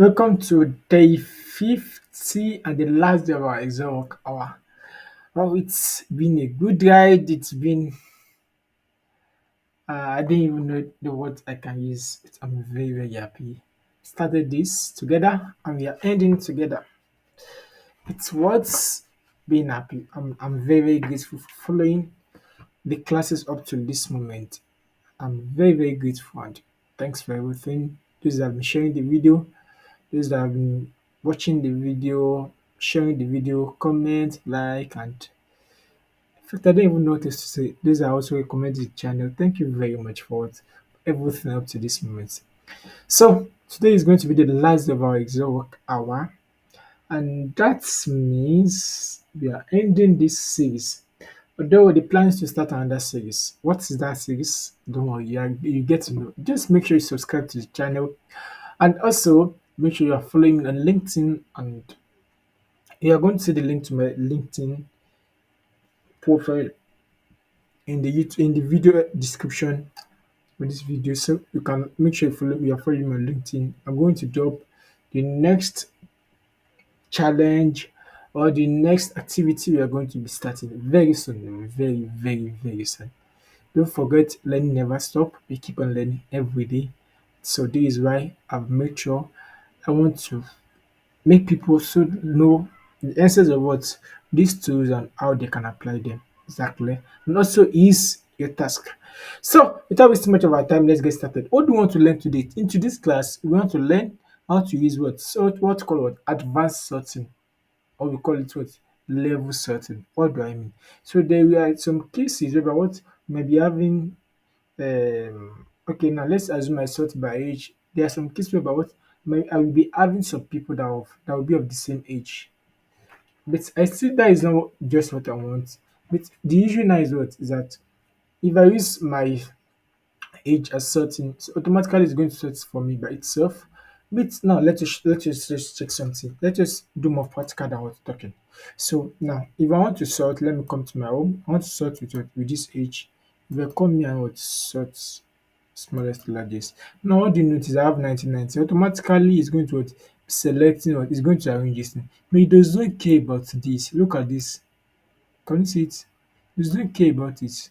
Welcome to day 50 and the last day of our Excel WorkHour. Well, it's been a good ride. I didn't even know the words I can use, but I'm very, very happy. Started this together and we are ending together. It's what's being happy. I'm very, very grateful for following the classes up to this moment. I'm very, very grateful and thanks for everything. Those that have been sharing the video, those that have been watching the video, sharing the video, comment, like, and in fact, I don't even know what else to say. Those are also recommended the channel. Thank you very much for everything up to this moment. So, today is going to be the last of our Excel work hour, and that means we are ending this series. Although the plan is to start another series. What is that series? Don't worry, you get to know. Just make sure you subscribe to the channel and also make sure you are following me on LinkedIn, and you are going to see the link to my LinkedIn profile in the in the video description for this video, so you can make sure you are following me on LinkedIn. I'm going to drop the next challenge or the next activity we are going to be starting very soon, very, very, very soon. Don't forget, learning never stop. We keep on learning every day. So this is why I've made sure I want to make people should know the essence of what these tools and how they can apply them exactly, and also ease your task. So without wasting much of our time, let's get started. What do we want to learn today? Into this class, we want to learn how to use what call what advanced sorting, or we call it what level sorting. What do I mean? So there were some cases where what may be having okay, now let's assume I sort by age. There are some cases where what I will be having some people that will be of the same age. But I see that is not just what I want. But the issue now is what is that if I use my age as certain, so automatically it's going to sort for me by itself. But now let's just check something. Let's just do more practical than what we're talking. So now if I want to sort, let me come to my home. I want to sort with this age. If I come here and what sort smallest to largest. Now what do you notice? I have 1990. Automatically it's going to what selecting what it's going to arrange this thing. But it does not care about this. Look at this. Can you see it? It does not care about it.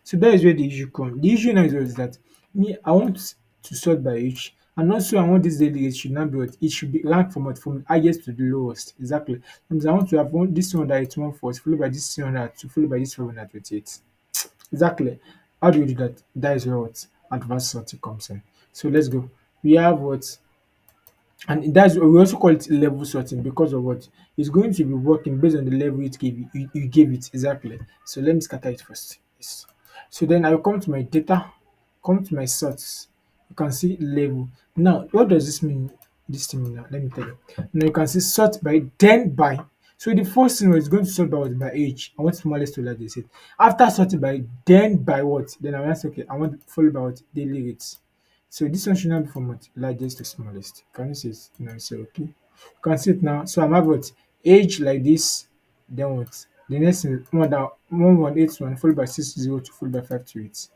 So that is where the issue comes. The issue now is that me, I want to sort by age, and also I want this daily rate should not be what it should be ranked from what from highest to the lowest. Exactly. Because I want to have this one that it's one first, followed by this 302, followed by this 728. Exactly. How do we do that? That is where what advanced sorting comes in. So let's go. We have what, and that's we also call it level sorting because of what it's going to be working based on the level it gave you gave it exactly. So let me scatter it first. Yes. So then I will come to my data, come to my sorts. You can see level. Now, what does this mean? This thing now, let me tell you. Now you can see sort by, then by. So the first thing is going to sort by what? By age. I want smallest to largest. After sorting by, then by what? Then I want to say, okay, I want followed by what? Daily rates. So this one should not be from what? Largest to smallest. Can you see it? Now say okay. You can see it now. So I'm having what? Age like this, then what? The next thing more than 1181 followed by 602 followed by 528.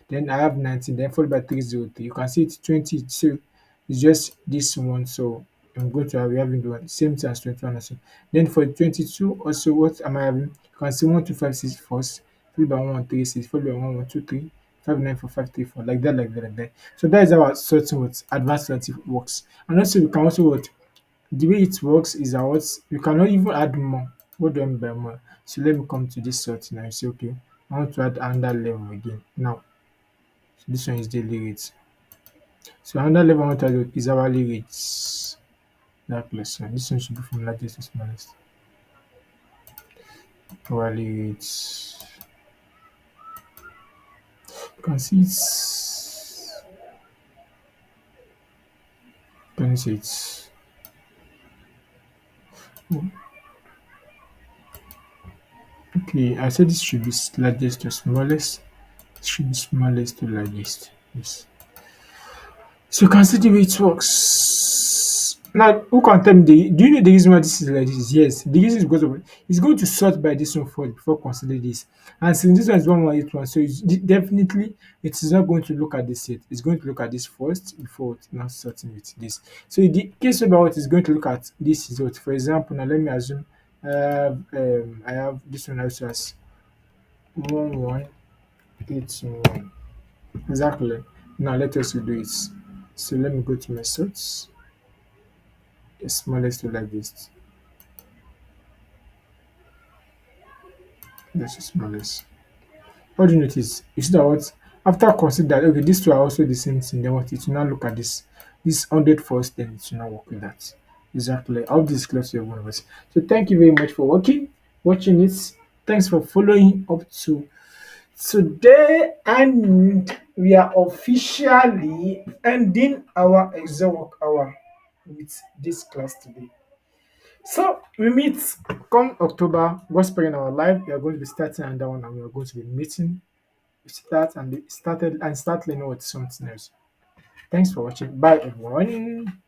Then I have 19, then followed by 303. You can see it 20. So it's just this one. So I'm going to have we having the one same thing as 21 also. Then for 22 also, what am I having? You can see 1256 first, followed by 1136, followed by 1123, 594, 534, like that, like that, like that. So that is how our sorting with advanced sorting works. And also we can also what the way it works is that what you cannot even add more. What do I mean by more? So let me come to this sorting and say okay, I want to add another level again. Now, so this one is daily rates. So another level I want to add is hourly rates. That lesson. This one should be from largest to smallest. Hourly rates. You can see it's can you see it's okay. I said this should be largest to smallest. It should be smallest to largest. Yes. So you can see the way it works. Now, who can tell me do you know the reason why this is like this? Yes, the reason is because of it's going to sort by this one first before consider this. And since this one is 118, so definitely it is not going to look at this yet. It's going to look at this first before it now sorting with this. So in the case about it is going to look at this result. For example, now let me assume I have this one also as 1181. Exactly. Now let us do it. So let me go to my sorts. The smallest to like this. This is smallest. What do you notice? You see that what after consider that okay, these two are also the same thing, then what it will now look at this 100 first, then it will now work with that. Exactly. I hope this is clear to everyone of us. So thank you very much for watching it. Thanks for following up to today, and we are officially ending our Excel work hour with this class today. So we meet come October, Gospel in our life. We are going to be starting another one, and we are going to be meeting start and start learning with something else. Thanks for watching. Bye everyone.